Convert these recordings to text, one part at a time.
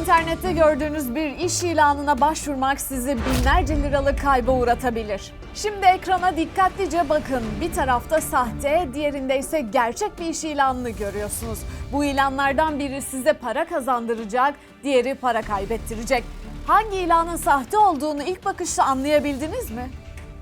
İnternette gördüğünüz bir iş ilanına başvurmak sizi binlerce liralık kayba uğratabilir. Şimdi ekrana dikkatlice bakın. Bir tarafta sahte, diğerinde ise gerçek bir iş ilanını görüyorsunuz. Bu ilanlardan biri size para kazandıracak, diğeri para kaybettirecek. Hangi ilanın sahte olduğunu ilk bakışta anlayabildiniz mi?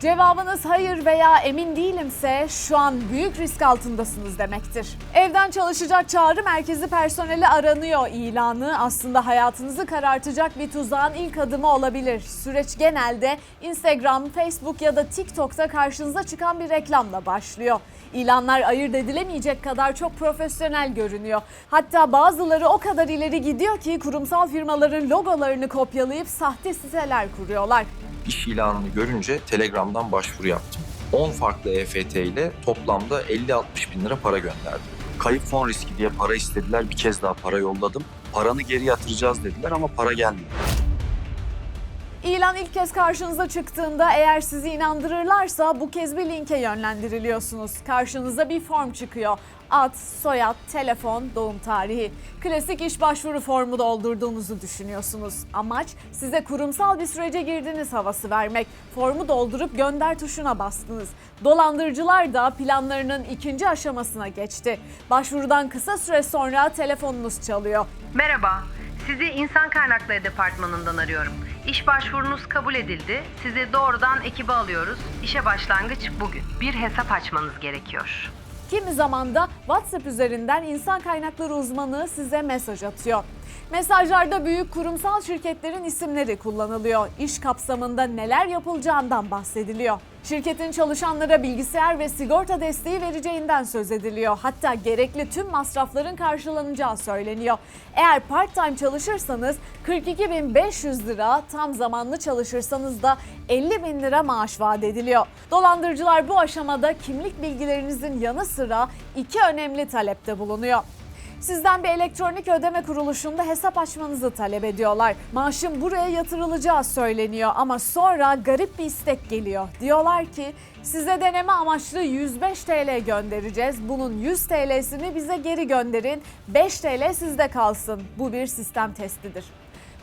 Cevabınız hayır veya emin değilimse şu an büyük risk altındasınız demektir. Evden çalışacak çağrı merkezi personeli aranıyor ilanı aslında hayatınızı karartacak bir tuzağın ilk adımı olabilir. Süreç genelde Instagram, Facebook ya da TikTok'ta karşınıza çıkan bir reklamla başlıyor. İlanlar ayırt edilemeyecek kadar çok profesyonel görünüyor. Hatta bazıları o kadar ileri gidiyor ki kurumsal firmaların logolarını kopyalayıp sahte siteler kuruyorlar. İş ilanını görünce Telegram'dan başvuru yaptım. 10 farklı EFT ile toplamda 50-60 bin lira para gönderdim. Kayıp fon riski diye para istediler, bir kez daha para yolladım. Paranı geri yatıracağız dediler ama para gelmedi. İlan ilk kez karşınıza çıktığında eğer sizi inandırırlarsa bu kez bir linke yönlendiriliyorsunuz. Karşınıza bir form çıkıyor. Ad, soyad, telefon, doğum tarihi. Klasik iş başvuru formu doldurduğunuzu düşünüyorsunuz. Amaç size kurumsal bir sürece girdiniz havası vermek. Formu doldurup gönder tuşuna bastınız. Dolandırıcılar da planlarının ikinci aşamasına geçti. Başvurudan kısa süre sonra telefonunuz çalıyor. Merhaba, sizi İnsan Kaynakları Departmanı'ndan arıyorum. İş başvurunuz kabul edildi. Sizi doğrudan ekibe alıyoruz. İşe başlangıç bugün. Bir hesap açmanız gerekiyor. Kimi zaman da WhatsApp üzerinden insan kaynakları uzmanı size mesaj atıyor. Mesajlarda büyük kurumsal şirketlerin isimleri kullanılıyor. İş kapsamında neler yapılacağından bahsediliyor. Şirketin çalışanlara bilgisayar ve sigorta desteği vereceğinden söz ediliyor. Hatta gerekli tüm masrafların karşılanacağı söyleniyor. Eğer part-time çalışırsanız 42.500 lira, tam zamanlı çalışırsanız da 50.000 lira maaş vaat ediliyor. Dolandırıcılar bu aşamada kimlik bilgilerinizin yanı sıra iki önemli talepte bulunuyor. Sizden bir elektronik ödeme kuruluşunda hesap açmanızı talep ediyorlar. Maaşın buraya yatırılacağı söyleniyor ama sonra garip bir istek geliyor. Diyorlar ki size deneme amaçlı 105 TL göndereceğiz. Bunun 100 TL'sini bize geri gönderin. 5 TL sizde kalsın. Bu bir sistem testidir.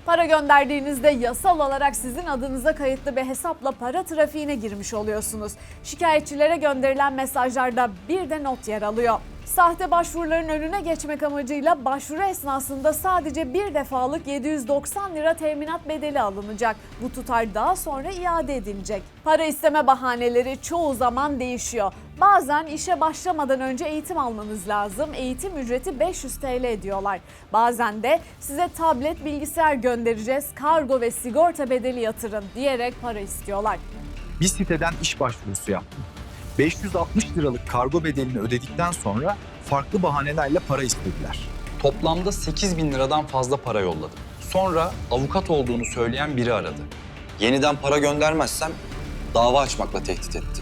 Para gönderdiğinizde yasal olarak sizin adınıza kayıtlı bir hesapla para trafiğine girmiş oluyorsunuz. Şikayetçilere gönderilen mesajlarda bir de not yer alıyor. Sahte başvuruların önüne geçmek amacıyla başvuru esnasında sadece bir defalık 790 lira teminat bedeli alınacak. Bu tutar daha sonra iade edilecek. Para isteme bahaneleri çoğu zaman değişiyor. Bazen işe başlamadan önce eğitim almanız lazım. Eğitim ücreti 500 TL diyorlar. Bazen de size tablet, bilgisayar göndereceğiz, kargo ve sigorta bedeli yatırın diyerek para istiyorlar. Bir siteden iş başvurusu yaptım. 560 liralık kargo bedelini ödedikten sonra farklı bahanelerle para istediler. Toplamda 8 bin liradan fazla para yolladım. Sonra avukat olduğunu söyleyen biri aradı. Yeniden para göndermezsem dava açmakla tehdit etti.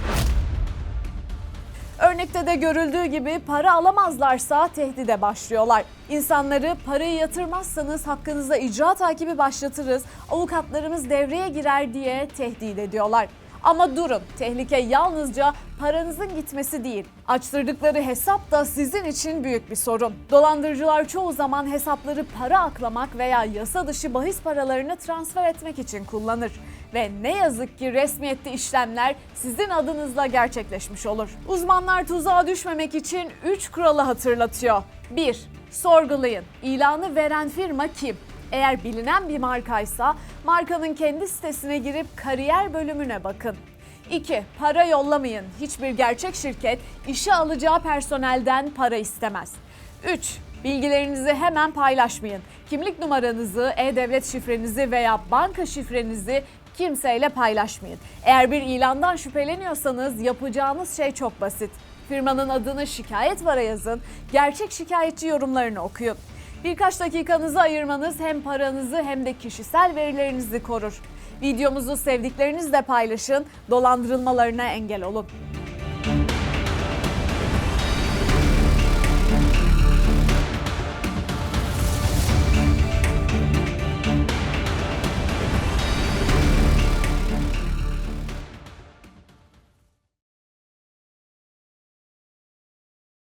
Örnekte de görüldüğü gibi para alamazlarsa tehdide başlıyorlar. İnsanları parayı yatırmazsanız hakkınızda icra takibi başlatırız, avukatlarımız devreye girer diye tehdit ediyorlar. Ama durun, tehlike yalnızca paranızın gitmesi değil. Açtırdıkları hesap da sizin için büyük bir sorun. Dolandırıcılar çoğu zaman hesapları para aklamak veya yasa dışı bahis paralarını transfer etmek için kullanır. Ve ne yazık ki resmiyetli işlemler sizin adınızla gerçekleşmiş olur. Uzmanlar tuzağa düşmemek için 3 kuralı hatırlatıyor. 1. Sorgulayın. İlanı veren firma kim? Eğer bilinen bir markaysa markanın kendi sitesine girip kariyer bölümüne bakın. 2. Para yollamayın. Hiçbir gerçek şirket işe alacağı personelden para istemez. 3. Bilgilerinizi hemen paylaşmayın. Kimlik numaranızı, e-devlet şifrenizi veya banka şifrenizi kimseyle paylaşmayın. Eğer bir ilandan şüpheleniyorsanız yapacağınız şey çok basit. Firmanın adını şikayet vara yazın, gerçek şikayetçi yorumlarını okuyun. Birkaç dakikanızı ayırmanız hem paranızı hem de kişisel verilerinizi korur. Videomuzu sevdiklerinizle paylaşın, dolandırılmalarına engel olun.